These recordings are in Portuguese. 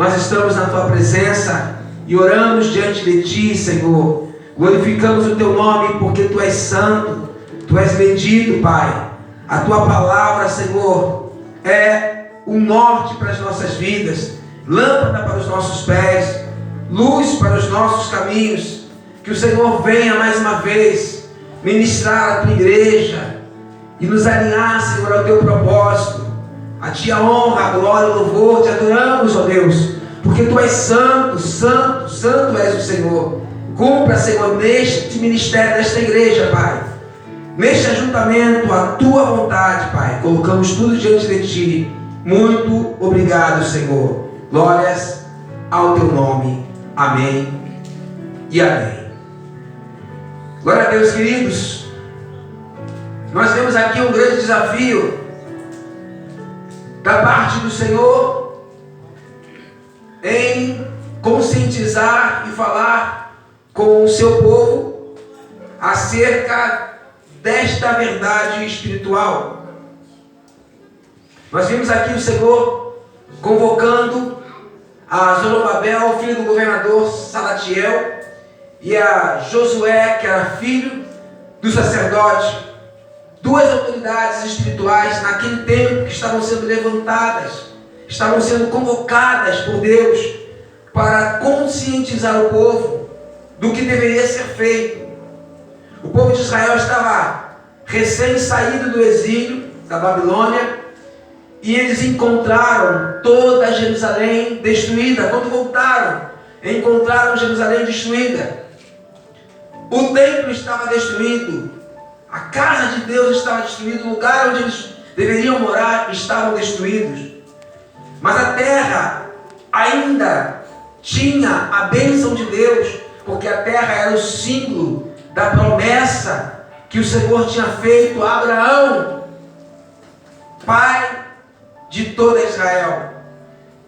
nós estamos na Tua presença e oramos diante de Ti, Senhor. Glorificamos o Teu nome porque Tu és santo, Tu és bendito, Pai. A Tua palavra, Senhor, é o norte para as nossas vidas, lâmpada para os nossos pés, luz para os nossos caminhos. Que o Senhor venha mais uma vez ministrar a Tua igreja e nos alinhar, Senhor, ao Teu propósito. A Ti a honra, a glória, o louvor. Te adoramos, ó Deus, porque Tu és santo, santo, santo és o Senhor. Cumpra, Senhor, neste ministério, nesta igreja, Pai, neste ajuntamento, a Tua vontade, Pai. Colocamos tudo diante de Ti. Muito obrigado, Senhor. Glórias ao Teu nome. Amém e amém. Glória a Deus, queridos. Nós temos aqui um grande desafio da parte do Senhor em conscientizar e falar com o seu povo acerca desta verdade espiritual. Nós vimos aqui o Senhor convocando a Zorobabel, filho do governador Salatiel, e a Josué, que era filho do sacerdote, duas autoridades espirituais naquele tempo que estavam sendo levantadas, estavam sendo convocadas por Deus para conscientizar o povo do que deveria ser feito. O povo de Israel estava recém saído do exílio da Babilônia e eles encontraram toda Jerusalém destruída. Quando voltaram, encontraram Jerusalém destruída. O templo estava destruído, a casa de Deus estava destruída, o lugar onde eles deveriam morar estavam destruídos. Mas a terra ainda tinha a bênção de Deus, porque a terra era o símbolo da promessa que o Senhor tinha feito a Abraão, pai de toda Israel.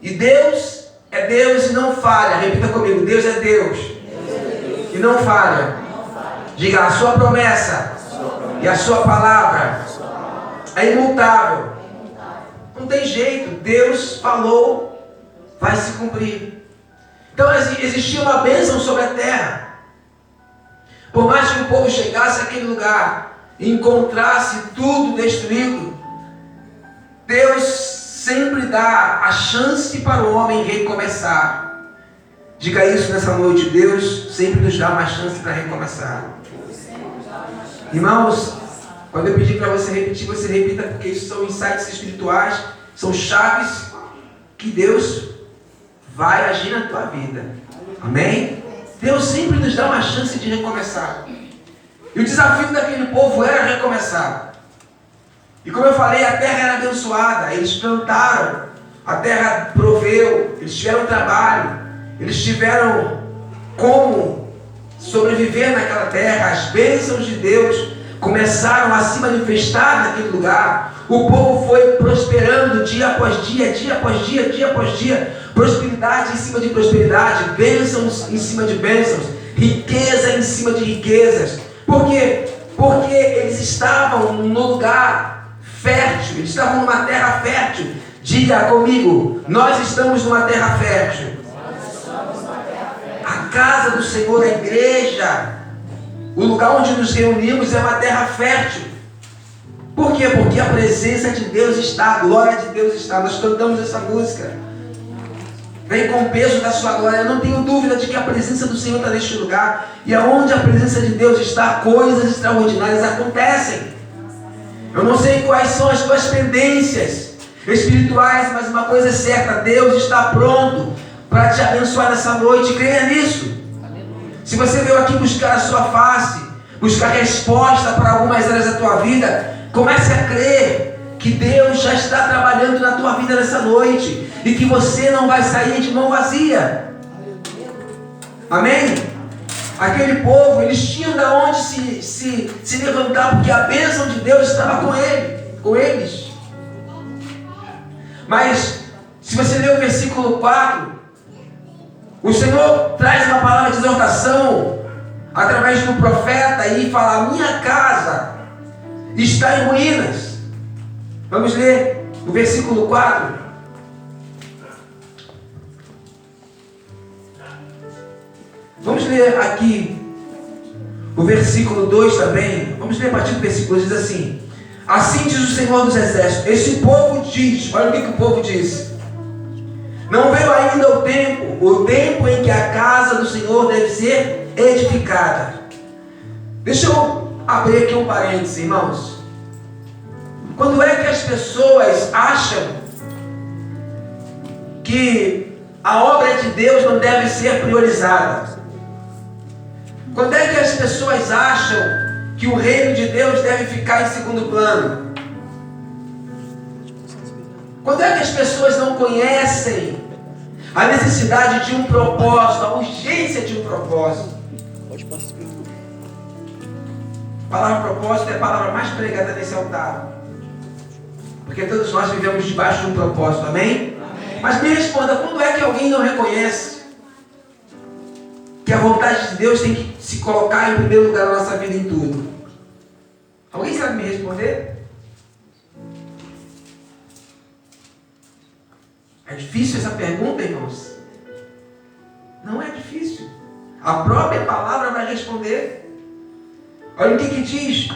E Deus é Deus e não falha. Repita comigo: Deus é Deus e não falha. Diga: a sua promessa e a sua palavra é imutável. Não tem jeito, Deus falou, vai se cumprir. Então existia uma bênção sobre a terra. Por mais que o povo chegasse àquele lugar e encontrasse tudo destruído, Deus sempre dá a chance para o homem recomeçar. Diga isso nessa noite: Deus sempre nos dá uma chance para recomeçar. Irmãos, quando eu pedir para você repetir, você repita, porque isso são insights espirituais, são chaves que Deus vai agir na tua vida. Amém? Deus sempre nos dá uma chance de recomeçar. E o desafio daquele povo era recomeçar. E como eu falei, a terra era abençoada. Eles plantaram, a terra proveu, eles tiveram trabalho, eles tiveram como sobreviver naquela terra. As bênçãos de Deus começaram a se manifestar naquele lugar. O povo foi prosperando dia após dia, dia após dia, dia após dia. Prosperidade em cima de prosperidade, bênçãos em cima de bênçãos, riqueza em cima de riquezas. Por quê? Porque eles estavam no lugar fértil, eles estavam numa terra fértil. Diga comigo: nós estamos numa terra fértil. A casa do Senhor, a igreja, o lugar onde nos reunimos é uma terra fértil. Por quê? Porque a presença de Deus está, a glória de Deus está. Nós cantamos essa música: vem com o peso da sua glória. Eu não tenho dúvida de que a presença do Senhor está neste lugar. E aonde a presença de Deus está, coisas extraordinárias acontecem. Eu não sei quais são as tuas pendências espirituais, mas uma coisa é certa: Deus está pronto para te abençoar nessa noite. Creia nisso. Se você veio aqui buscar a sua face, buscar resposta para algumas áreas da tua vida, comece a crer que Deus já está trabalhando na tua vida nessa noite e que você não vai sair de mão vazia. Amém? Aquele povo, eles tinham de onde se levantar, porque a bênção de Deus estava com eles. Mas se você ler o versículo 4, o Senhor traz uma palavra de exortação através do profeta e fala: minha casa está em ruínas. Vamos ler o versículo 4. Vamos ler aqui o versículo 2 também. Vamos ler a partir do versículo 2, diz assim: assim diz o Senhor dos Exércitos, esse povo diz, olha o que o povo diz: não veio ainda o tempo em que a casa do Senhor deve ser edificada. Deixa eu abrir aqui um parênteses, irmãos. Quando é que as pessoas acham que a obra de Deus não deve ser priorizada? Quando é que as pessoas acham que o reino de Deus deve ficar em segundo plano? Quando é que as pessoas não conhecem a necessidade de um propósito, a urgência de um propósito? A palavra propósito é a palavra mais pregada nesse altar, porque todos nós vivemos debaixo de um propósito, amém? Mas me responda, quando é que alguém não reconhece que a vontade de Deus tem que se colocar em primeiro lugar na nossa vida em tudo? Alguém sabe me responder? É difícil essa pergunta, irmãos? Não é difícil. A própria palavra vai responder. Olha o que diz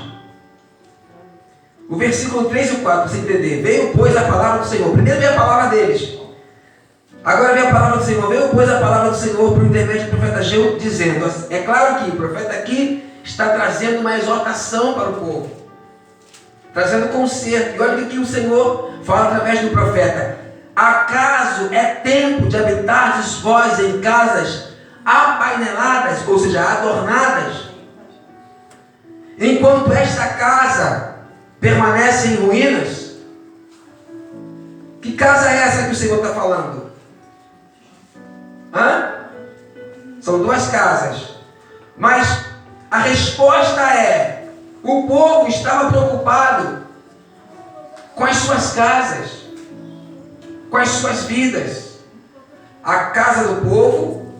o versículo 3 e 4, para você entender. Veio, pois, a palavra do Senhor. Primeiro veio a palavra deles. Agora vem a palavra do Senhor. Veio, pois, a palavra do Senhor por intermédio do profeta Ageu, dizendo. É claro que o profeta aqui está trazendo uma exortação para o povo, trazendo conserto. E olha o que o Senhor fala através do profeta: acaso é tempo de habitardes vós em casas apaineladas, ou seja, adornadas, enquanto esta casa permanece em ruínas? Que casa é essa que o Senhor está falando? São duas casas. Mas a resposta é: o povo estava preocupado com as suas casas, com as suas vidas. A casa do povo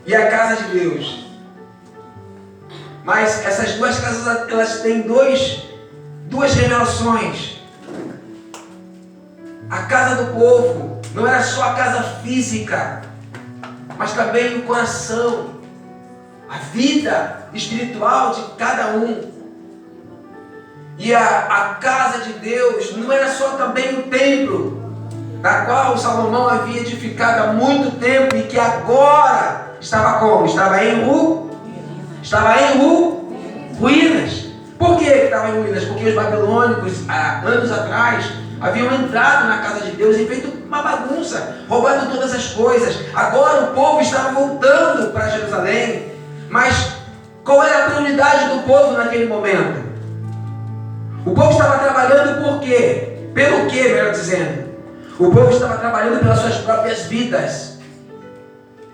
e a casa de Deus. Mas essas duas casas, elas têm duas revelações. A casa do povo não era só a casa física, mas também o coração, a vida espiritual de cada um. E a casa de Deus não era só também o templo, da qual Salomão havia edificado há muito tempo e que agora estava como? Estava em ruínas. Por que estava em ruínas? Porque os babilônicos, há anos atrás, haviam entrado na casa de Deus e feito uma bagunça, roubando todas as coisas. Agora o povo estava voltando para Jerusalém. Mas qual era a prioridade do povo naquele momento? O povo estava trabalhando por quê? Pelo quê, melhor dizendo? O povo estava trabalhando pelas suas próprias vidas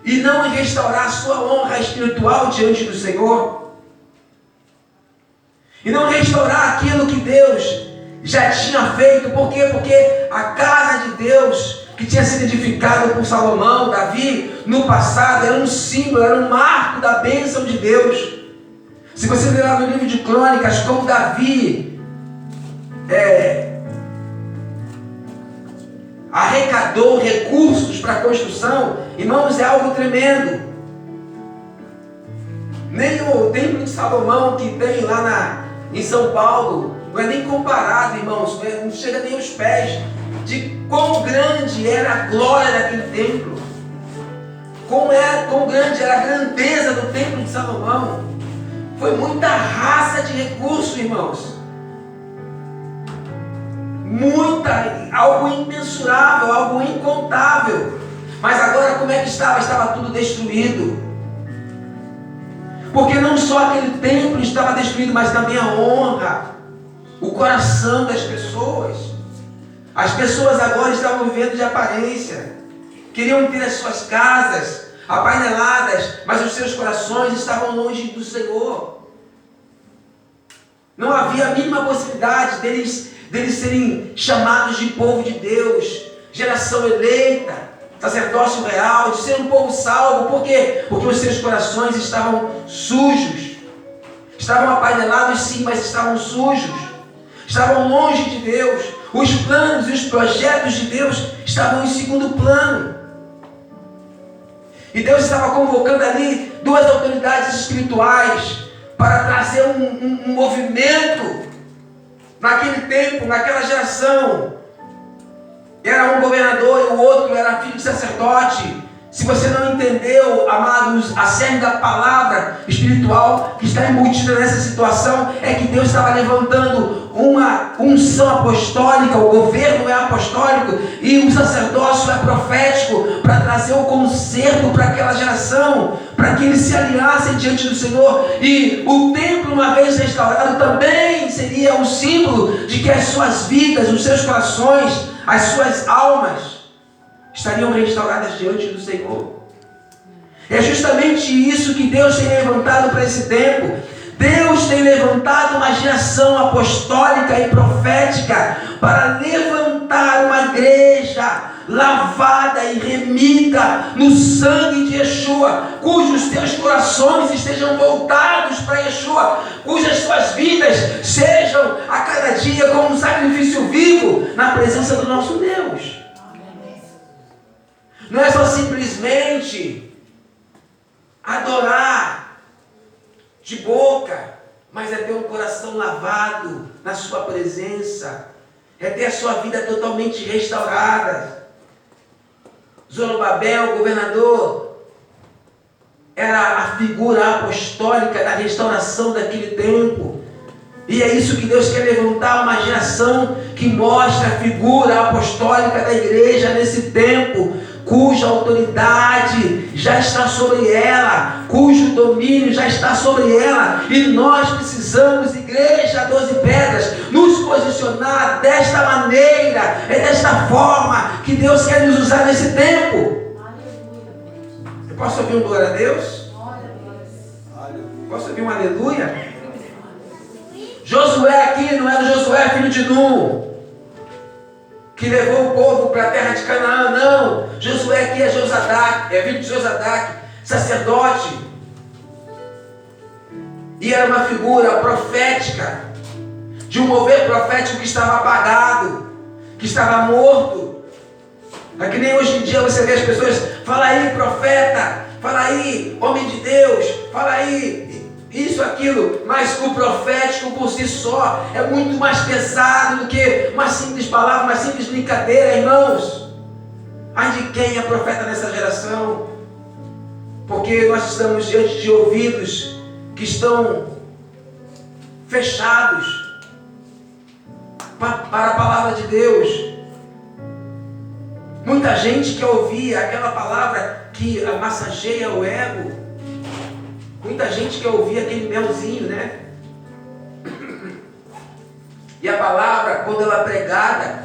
e não em restaurar a sua honra espiritual diante do Senhor, e não restaurar aquilo que Deus já tinha feito. Por quê? Porque a casa de Deus, que tinha sido edificada por Salomão, Davi, no passado, era um símbolo, era um marco da bênção de Deus. Se você ler lá no livro de Crônicas, como Davi arrecadou recursos para a construção, irmãos, é algo tremendo. Nem o templo de Salomão que tem lá em São Paulo não é nem comparado, irmãos, não chega nem aos pés de quão grande era a glória daquele templo, quão grande era a grandeza do templo de Salomão. Foi muita raça de recursos, irmãos, algo imensurável, algo incontável. Mas agora como é que estava? Estava tudo destruído. Porque não só aquele templo estava destruído, mas também a honra, o coração das pessoas. As pessoas agora estavam vivendo de aparência, queriam ter as suas casas apaineladas, mas os seus corações estavam longe do Senhor. Não havia a mínima possibilidade deles serem chamados de povo de Deus, geração eleita, sacerdócio real, de ser um povo salvo. Por quê? Porque os seus corações estavam sujos. Estavam apainelados sim, mas estavam sujos. Estavam longe de Deus. Os planos e os projetos de Deus estavam em segundo plano. E Deus estava convocando ali duas autoridades espirituais para trazer um movimento naquele tempo, naquela geração. Era um governador e o outro era filho de sacerdote. Se você não entendeu, amados, a cerne da palavra espiritual que está embutida nessa situação é que Deus estava levantando uma unção apostólica, o governo é apostólico e o sacerdócio é profético para trazer o conserto para aquela geração, para que eles se alinhassem diante do Senhor. E o templo, uma vez restaurado, também seria um símbolo de que as suas vidas, os seus corações, as suas almas estariam restauradas diante do Senhor. É justamente isso que Deus tem levantado para esse tempo. Deus tem levantado uma geração apostólica e profética para levantar uma igreja lavada e remida no sangue de Yeshua, cujos teus corações estejam voltados para Yeshua, cujas suas vidas sejam a cada dia como um sacrifício vivo na presença do nosso Deus. Não é só simplesmente adorar de boca, mas é ter um coração lavado na sua presença, é ter a sua vida totalmente restaurada. Zorobabel, governador, era a figura apostólica da restauração daquele tempo. E é isso que Deus quer levantar, uma geração que mostra a figura apostólica da igreja nesse tempo, cuja autoridade já está sobre ela, cujo domínio já está sobre ela, e nós precisamos, igreja 12 Pedras, nos posicionar desta maneira, é desta forma que Deus quer nos usar nesse tempo. Eu posso ouvir um glória a Deus? Posso ouvir um aleluia? Josué aqui não era o Josué filho de Nun, que levou o povo para a terra de Canaã, não. Josué aqui é Josadac, é filho de Josadac, sacerdote. E era uma figura profética, de um mover profético que estava apagado, que estava morto. É que nem hoje em dia você vê as pessoas, fala aí profeta, fala aí homem de Deus, fala aí isso, aquilo, mas o profético por si só é muito mais pesado do que uma simples palavra, uma simples brincadeira, irmãos. Ai de quem é profeta nessa geração? Porque nós estamos diante de ouvidos que estão fechados para a palavra de Deus. Muita gente quer ouvir aquela palavra que massageia o ego. Muita gente quer ouvir aquele melzinho, né? E a palavra, quando ela é pregada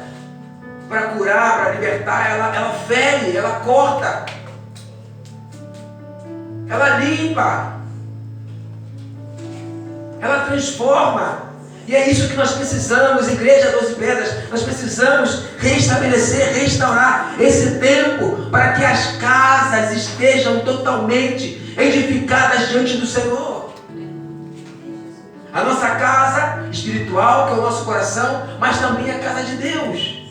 para curar, para libertar, ela fere, ela corta, ela limpa, ela transforma. E é isso que nós precisamos, igreja 12 Pedras. Nós precisamos restabelecer, restaurar esse tempo para que as casas estejam totalmente edificadas diante do Senhor. A nossa casa espiritual, que é o nosso coração, mas também a casa de Deus,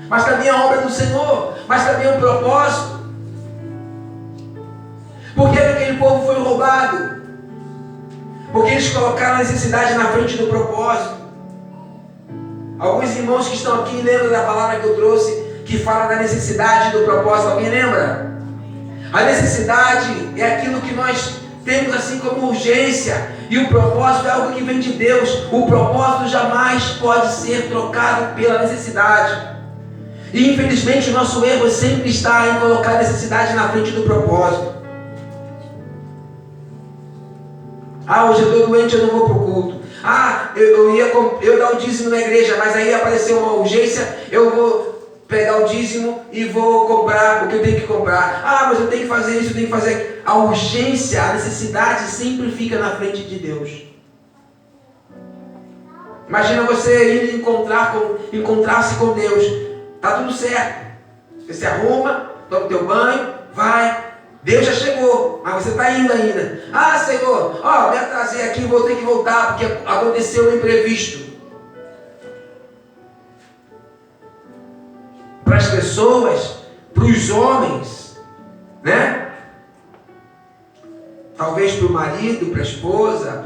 mas também a obra do Senhor, mas também o propósito. Por que aquele povo foi roubado? Porque eles colocaram a necessidade na frente do propósito. Alguns irmãos que estão aqui lembram da palavra que eu trouxe, que fala da necessidade do propósito. Alguém lembra? A necessidade é aquilo que nós temos assim como urgência, e o propósito é algo que vem de Deus. O propósito jamais pode ser trocado pela necessidade. E infelizmente o nosso erro sempre está em colocar a necessidade na frente do propósito. Ah, hoje eu estou doente, eu não vou para o culto. Ah, eu ia dar o dízimo na igreja, mas aí apareceu uma urgência, eu vou pegar o dízimo e vou comprar o que eu tenho que comprar. Ah, mas eu tenho que fazer isso, eu tenho que fazer aquilo. A urgência, a necessidade sempre fica na frente de Deus. Imagina você ir encontrar-se com Deus. Está tudo certo. Você se arruma, toma o teu banho, vai. Deus já chegou, mas você está indo ainda. Ah, Senhor, me atrasei aqui, vou ter que voltar porque aconteceu um imprevisto. Para as pessoas, para os homens, né? Talvez para o marido, para a esposa,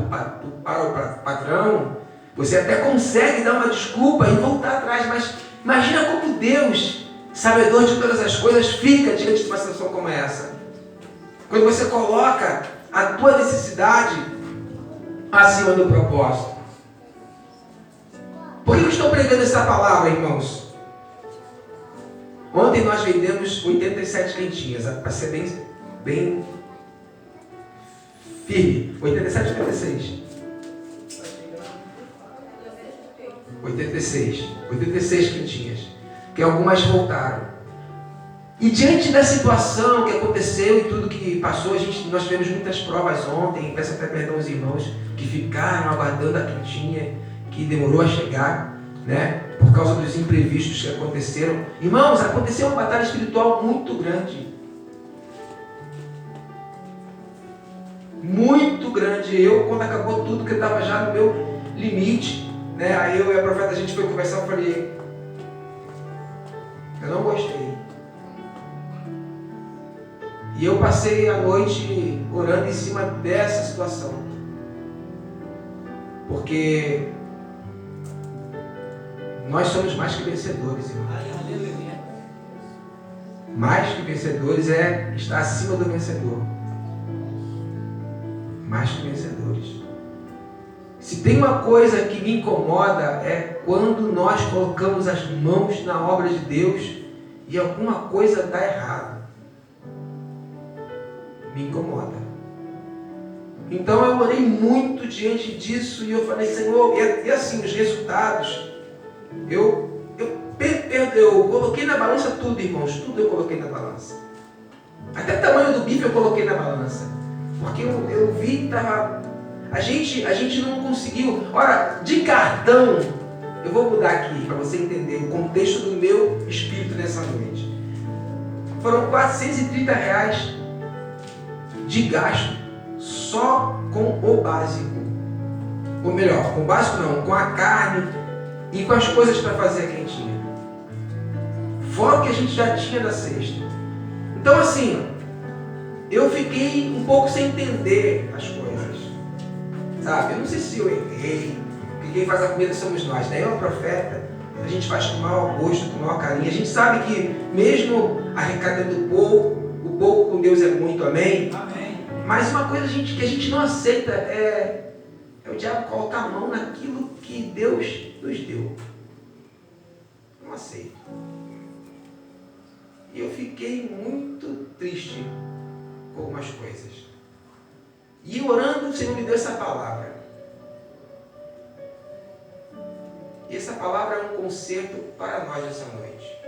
para o patrão, você até consegue dar uma desculpa e voltar atrás, mas imagina como Deus, sabedor de todas as coisas, fica diante de uma situação como essa. Quando você coloca a tua necessidade acima do propósito. Por que eu estou pregando essa palavra, irmãos? Ontem nós vendemos 87 quentinhas, para ser bem firme. 87 ou 86? 86 quentinhas. Que algumas voltaram. E diante da situação que aconteceu e tudo que passou, nós tivemos muitas provas ontem. Peço até perdão aos irmãos que ficaram aguardando a quentinha, que demorou a chegar, né? Por causa dos imprevistos que aconteceram. Irmãos, aconteceu uma batalha espiritual muito grande. Muito grande. Eu, quando acabou tudo, que eu estava já no meu limite, né? Aí eu e a profeta, a gente foi conversar, eu falei, eu não gostei. E eu passei a noite orando em cima dessa situação. Porque nós somos mais que vencedores, irmão. Mais que vencedores é estar acima do vencedor. Mais que vencedores. Se tem uma coisa que me incomoda é quando nós colocamos as mãos na obra de Deus e alguma coisa dá errado. Me incomoda. Então eu orei muito diante disso e eu falei, Senhor, e assim, os resultados, eu coloquei na balança tudo, irmãos, tudo eu coloquei na balança. Até o tamanho do bife eu coloquei na balança. Porque eu vi que a gente não conseguiu. Ora, de cartão, eu vou mudar aqui para você entender o contexto do meu espírito nessa noite. Foram R$430 de gasto só com o básico. Ou melhor, com o básico não, com a carne e com as coisas para fazer a quentinha. Fora o que a gente já tinha da sexta. Então assim, eu fiquei um pouco sem entender as coisas. Sabe? Eu não sei se eu errei, porque quem faz a comida somos nós, né? Eu e o profeta, a gente faz com o maior gosto, com o maior carinho. A gente sabe que mesmo arrecadando pouco, o pouco com Deus é muito, amém? Amém. Mas uma coisa que a gente não aceita é o diabo colocar a mão naquilo que Deus nos deu. Não aceito. E eu fiquei muito triste com algumas coisas. E orando, o Senhor me deu essa palavra. E essa palavra é um conserto para nós essa noite.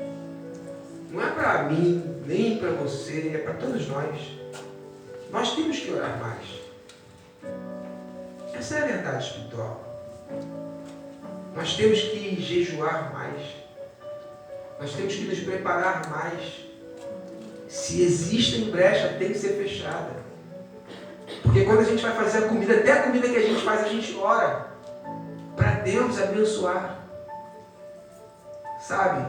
Não é para mim, nem para você, é para todos nós. Nós temos que orar mais. Essa é a verdade espiritual. Nós temos que jejuar mais. Nós temos que nos preparar mais. Se existe brecha, tem que ser fechada. Porque quando a gente vai fazer a comida, até a comida que a gente faz, a gente ora para Deus abençoar. Sabe?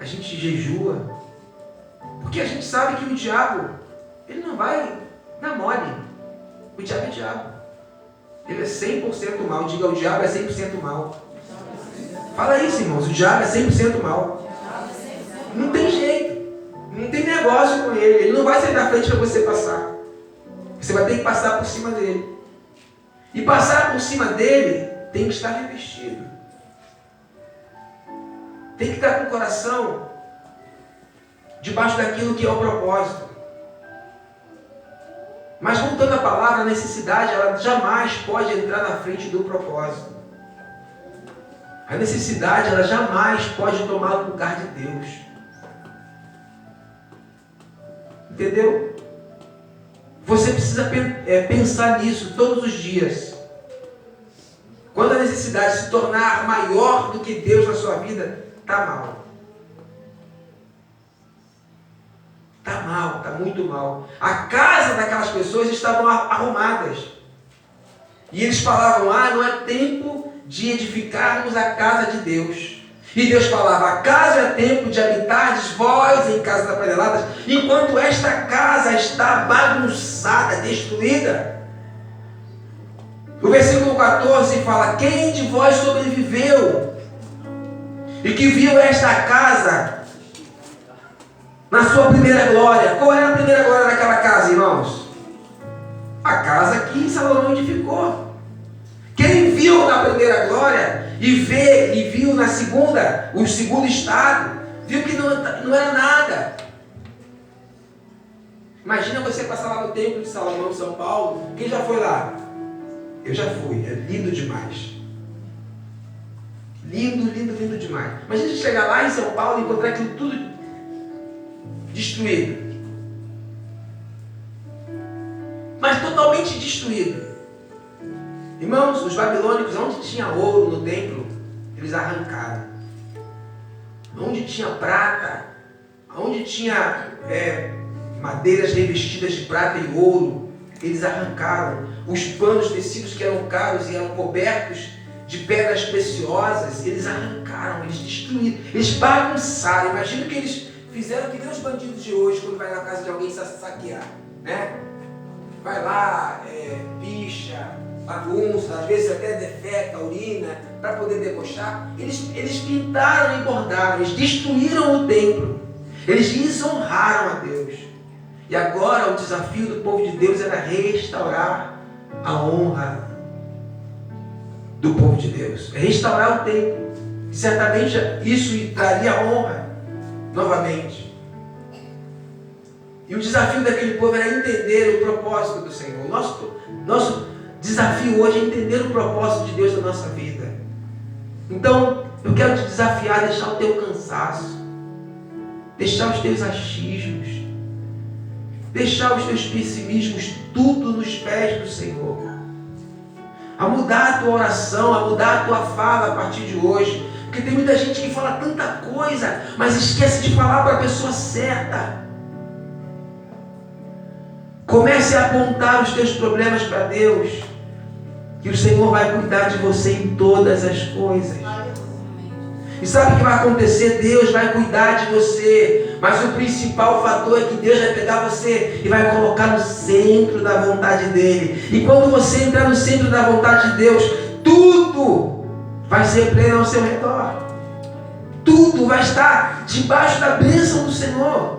A gente jejua. Porque a gente sabe que o diabo, ele não vai dar mole. O diabo é diabo. Ele é 100% mal. Diga, o diabo é 100% mal. Fala isso, irmãos. O diabo é 100% mal. Não tem jeito. Não tem negócio com ele. Ele não vai sair da frente para você passar. Você vai ter que passar por cima dele. E passar por cima dele tem que estar revestido. Tem que estar com o coração debaixo daquilo que é o propósito. Mas voltando à palavra, a necessidade, ela jamais pode entrar na frente do propósito. A necessidade, ela jamais pode tomar o lugar de Deus. Entendeu? Você precisa pensar nisso todos os dias. Quando a necessidade se tornar maior do que Deus na sua vida, está mal. Está mal, está muito mal. A casa daquelas pessoas estavam arrumadas. E eles falavam, não é tempo de edificarmos a casa de Deus. E Deus falava: acaso é tempo de habitardes vós em casas aparelhadas, enquanto esta casa está bagunçada, destruída? O versículo 14 fala: quem de vós sobreviveu e que viu esta casa na sua primeira glória? Qual era a primeira glória daquela casa, irmãos? A casa que Salomão edificou. Quem viu na primeira glória e viu na segunda, o segundo estado, viu que não era nada. Imagina você passar lá no templo de Salomão, São Paulo. Quem já foi lá? Eu já fui, é lindo demais. Lindo, lindo, lindo demais. Imagina você chegar lá em São Paulo e encontrar aquilo tudo destruído. Mas totalmente destruído. Irmãos, os babilônicos, onde tinha ouro no templo, eles arrancaram. Onde tinha prata, onde tinha madeiras revestidas de prata e ouro, eles arrancaram. Os panos tecidos que eram caros e eram cobertos de pedras preciosas, eles arrancaram, eles destruíram, eles bagunçaram. Imagina o que eles fizeram, que nem os bandidos de hoje, quando vai na casa de alguém saquear, né? Vai lá, picha, bagunça, às vezes até defeca, urina, para poder debochar. Eles pintaram e bordaram, eles destruíram o templo, eles desonraram a Deus. E agora o desafio do povo de Deus era restaurar a honra do povo de Deus, restaurar o templo. E certamente isso traria honra novamente. E o desafio daquele povo era entender o propósito do Senhor. Nosso desafio hoje é entender o propósito de Deus na nossa vida. Então, eu quero te desafiar a deixar o teu cansaço, deixar os teus achismos, deixar os teus pessimismos, tudo nos pés do Senhor. A mudar a tua oração, a mudar a tua fala a partir de hoje. Porque tem muita gente que fala tanta coisa, mas esquece de falar para a pessoa certa. Comece a apontar os teus problemas para Deus, que o Senhor vai cuidar de você em todas as coisas. E sabe o que vai acontecer? Deus vai cuidar de você, mas o principal fator é que Deus vai pegar você e vai colocar no centro da vontade dEle. E quando você entrar no centro da vontade de Deus, tudo vai ser pleno ao seu redor. Tudo vai estar debaixo da bênção do Senhor.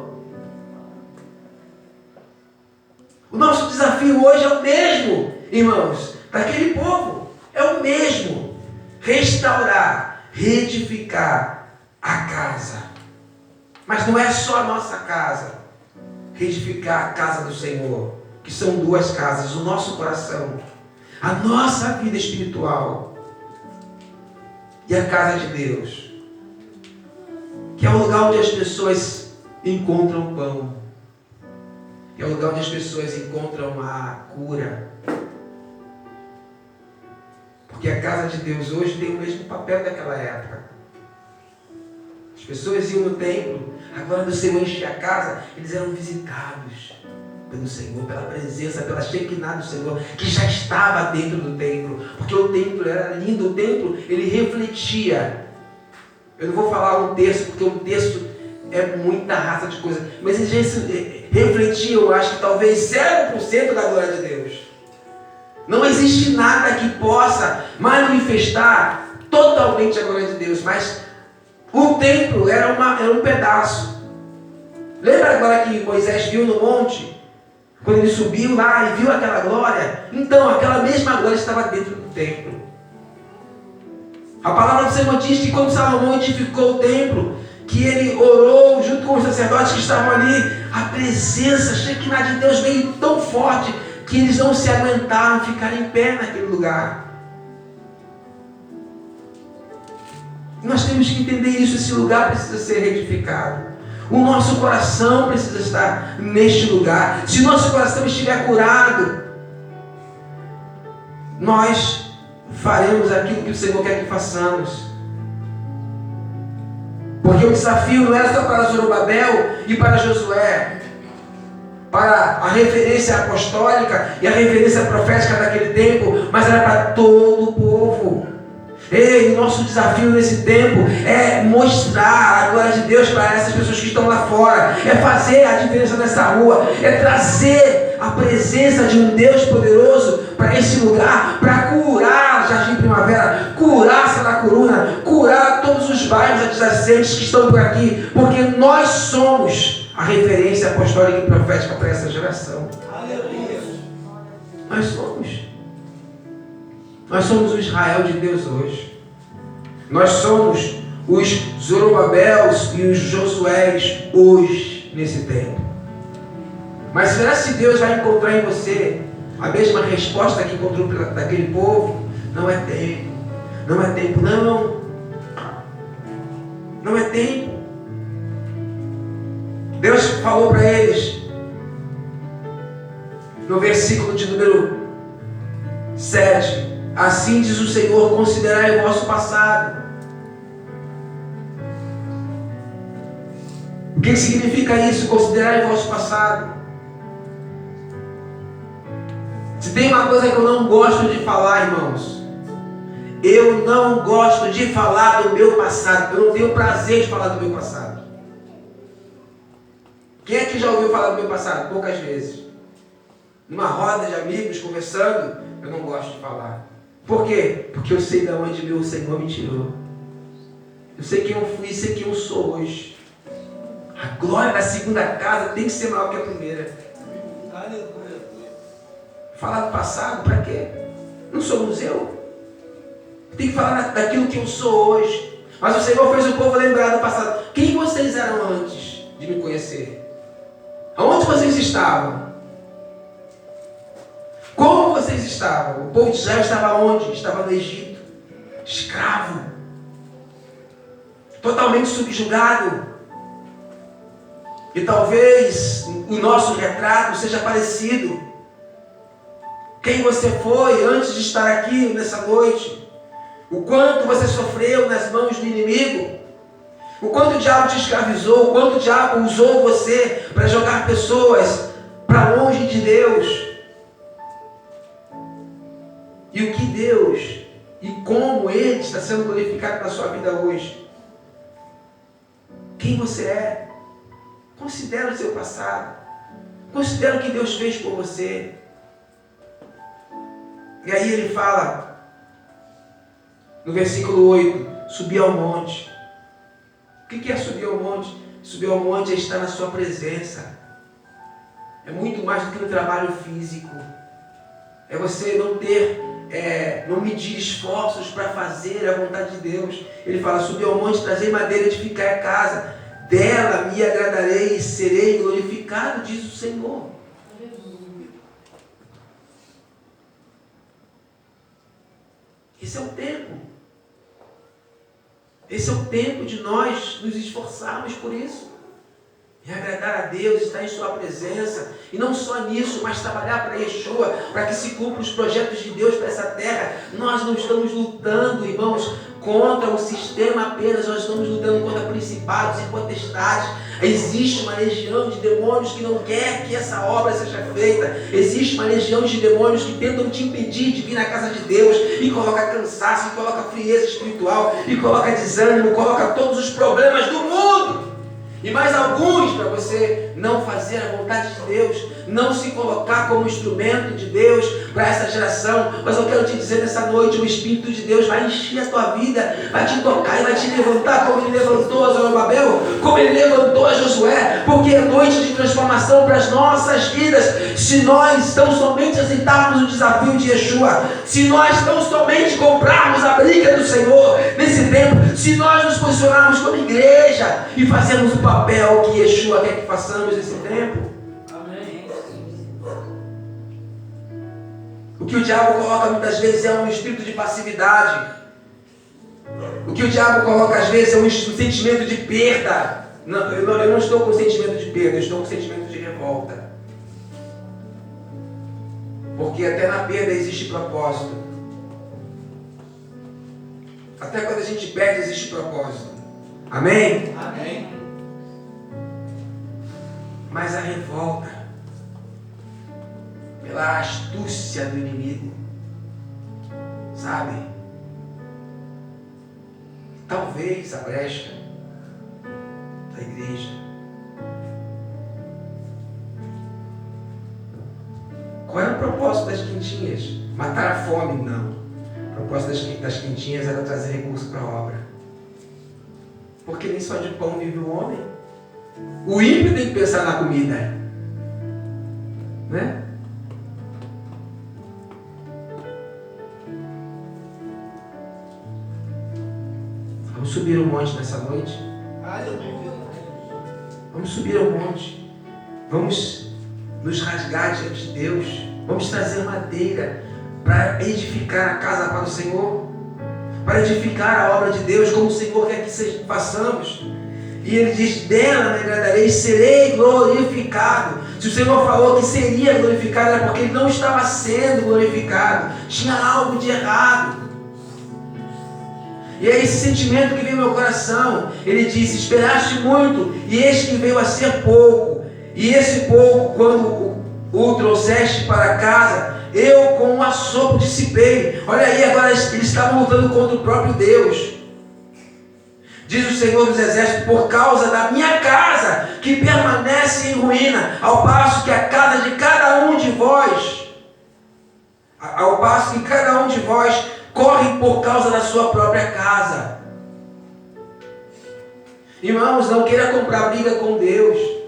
O nosso desafio hoje é o mesmo, irmãos, daquele povo. É o mesmo. Restaurar, reedificar a casa. Mas não é só a nossa casa. Reedificar a casa do Senhor, que são duas casas, o nosso coração, a nossa vida espiritual e a casa de Deus, que é o lugar onde as pessoas encontram pão. É o lugar onde as pessoas encontram a cura. Porque a casa de Deus hoje tem o mesmo papel daquela época. As pessoas iam no templo, agora do Senhor enchia a casa, eles eram visitados pelo Senhor, pela presença, pela Shekinah do Senhor, que já estava dentro do templo. Porque o templo era lindo, o templo, ele refletia. Eu não vou falar um texto, porque um texto é muita raça de coisa, mas eles refletiam, eu acho que talvez 0% da glória de Deus. Não existe nada que possa manifestar totalmente a glória de Deus, mas o templo era um pedaço. Lembra agora que Moisés viu no monte? Quando ele subiu lá e viu aquela glória? Então, aquela mesma glória estava dentro do templo. A palavra do Senhor diz que quando Salomão edificou o templo, que ele orou junto com os sacerdotes que estavam ali, a presença, a Shekinah de Deus veio tão forte que eles não se aguentaram ficar em pé naquele lugar. Nós temos que entender isso, esse lugar precisa ser reedificado. O nosso coração precisa estar neste lugar. Se nosso coração estiver curado, nós faremos aquilo que o Senhor quer que façamos. Porque o desafio não era só para Zorobabel e para Josué, para a referência apostólica e a referência profética daquele tempo, mas era para todo o povo. Ei, o nosso desafio nesse tempo é mostrar a glória de Deus para essas pessoas que estão lá fora, é fazer a diferença nessa rua, é trazer a presença de um Deus poderoso para esse lugar, para curar Jardim Primavera, curar Saracuruna, curar todos os bairros adjacentes que estão por aqui, porque nós somos a referência apostólica e profética para essa geração. Aleluia. Nós somos. Nós somos o Israel de Deus hoje. Nós somos os Zorobabéis e os Josués hoje, nesse tempo. Mas será se Deus vai encontrar em você a mesma resposta que encontrou daquele povo? Não é tempo. Não é tempo, não. Não é tempo. Deus falou para eles, no versículo de número 7, assim diz o Senhor, considerai o vosso passado. O que significa isso? Considerai o vosso passado. Se tem uma coisa que eu não gosto de falar, irmãos, eu não gosto de falar do meu passado. Eu não tenho prazer de falar do meu passado. Quem é que já ouviu falar do meu passado? Poucas vezes. Numa roda de amigos, conversando, eu não gosto de falar. Por quê? Porque eu sei de onde meu Senhor me tirou. Eu sei quem eu fui e sei quem eu sou hoje. A glória da segunda casa tem que ser maior que a primeira. Falar do passado, para quê? Não sou museu. Tem que falar daquilo que eu sou hoje. Mas o Senhor fez o povo lembrar do passado. Quem vocês eram antes de me conhecer? Aonde vocês estavam? Como vocês estavam? O povo de Israel estava onde? Estava no Egito. Escravo. Totalmente subjugado. E talvez o nosso retrato seja parecido. Quem você foi antes de estar aqui nessa noite? O quanto você sofreu nas mãos do inimigo? O quanto o diabo te escravizou? O quanto o diabo usou você para jogar pessoas para longe de Deus? E o que Deus e como Ele está sendo glorificado na sua vida hoje? Quem você é? Considera o seu passado. Considera o que Deus fez por você. E aí ele fala, no versículo 8, subir ao monte. O que é subir ao monte? Subir ao monte é estar na sua presença. É muito mais do que um trabalho físico. É você não medir esforços para fazer a vontade de Deus. Ele fala, subir ao monte, trazer madeira, edificar a casa. Dela me agradarei e serei glorificado, diz o Senhor. Esse é o tempo. Esse é o tempo de nós nos esforçarmos por isso. E agradar a Deus, estar em sua presença. E não só nisso, mas trabalhar para Yeshua, para que se cumpram os projetos de Deus para essa terra. Nós não estamos lutando, irmãos, contra o sistema apenas. Nós estamos lutando contra principados e potestades. Existe uma legião de demônios que não quer que essa obra seja feita. Existe uma legião de demônios que tentam te impedir de vir na casa de Deus. E coloca cansaço, e coloca frieza espiritual, e coloca desânimo, coloca todos os problemas do mundo. E mais alguns para você não fazer a vontade de Deus, não se colocar como instrumento de Deus para essa geração. Mas eu quero te dizer nessa noite, o Espírito de Deus vai encher a tua vida, vai te tocar e vai te levantar como Ele levantou a Zorobabel, como Ele levantou a Josué, porque é noite de transformação para as nossas vidas. Se nós tão somente aceitarmos o desafio de Yeshua, se nós tão somente comprarmos a briga do Senhor nesse tempo, se nós nos posicionarmos como igreja e fazermos o papel que Yeshua quer que façamos nesse tempo. Amém. O que o diabo coloca muitas vezes é um espírito de passividade. O que o diabo coloca às vezes é um sentimento de perda. Não, eu não estou com sentimento de perda, eu estou com sentimento de revolta. Porque até na perda existe propósito. Até quando a gente perde existe propósito. Amém? Amém. Mas a revolta, pela astúcia do inimigo, sabe? talvez a brecha da igreja. Qual era o propósito das quentinhas? Matar a fome? Não. O propósito das quentinhas era trazer recurso para a obra. Porque nem só de pão vive o homem. O ímpio tem que pensar na comida, né? Vamos subir o monte nessa noite. Vamos subir ao monte. Vamos nos rasgar diante de Deus. Vamos trazer madeira para edificar a casa para o Senhor, para edificar a obra de Deus como o Senhor quer que façamos. E ele diz: dela me agradarei e serei glorificado. Se o Senhor falou que seria glorificado, era porque ele não estava sendo glorificado. Tinha algo de errado. E é esse sentimento que veio no meu coração. Ele disse: esperaste muito, e eis que veio a ser pouco. E esse pouco, quando o trouxeste para casa, eu com um assopro dissipei. Olha aí, agora eles estavam lutando contra o próprio Deus. Diz o Senhor dos Exércitos: por causa da minha casa, que permanece em ruína, ao passo que a casa de cada um de vós, corre por causa da sua própria casa. Irmãos, não queira comprar briga com Deus.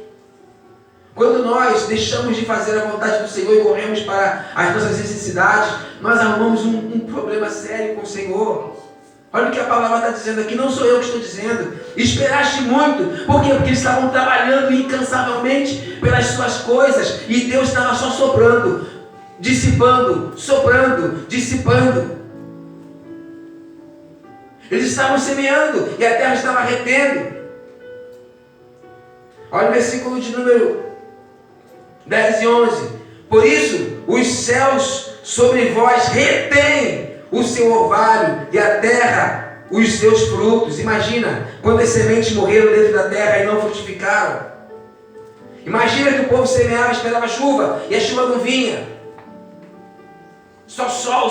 Quando nós deixamos de fazer a vontade do Senhor e corremos para as nossas necessidades, nós arrumamos um problema sério com o Senhor. Olha o que a palavra está dizendo aqui, não sou eu que estou dizendo. Esperaste muito. Por quê? Porque eles estavam trabalhando incansavelmente pelas suas coisas e Deus estava só soprando, dissipando, soprando, dissipando. Eles estavam semeando e a terra estava retendo. Olha o versículo de número 10 e 11. Por isso, os céus sobre vós retêm o seu orvalho e a terra os seus frutos. Imagina, quando as sementes morreram dentro da terra e não frutificaram. Imagina que o povo semeava, esperava chuva e a chuva não vinha. Só sol.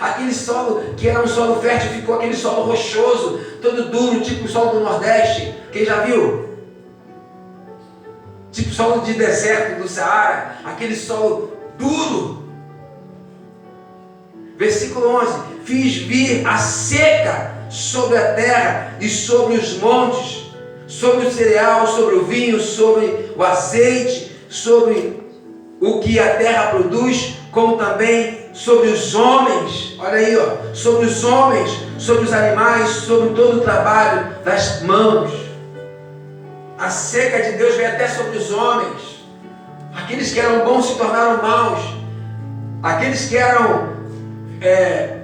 Aquele solo que era um solo fértil ficou aquele solo rochoso, todo duro, tipo o solo do Nordeste. Quem já viu? Tipo solo de deserto do Saara, aquele solo duro. Versículo 11: fiz vir a seca sobre a terra e sobre os montes, sobre o cereal, sobre o vinho, sobre o azeite, sobre o que a terra produz, como também sobre os homens. Olha aí, ó, sobre os homens, sobre os animais, sobre todo o trabalho das mãos. A seca de Deus veio até sobre os homens. Aqueles que eram bons se tornaram maus. Aqueles que eram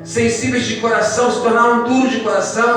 sensíveis de coração se tornaram duros de coração.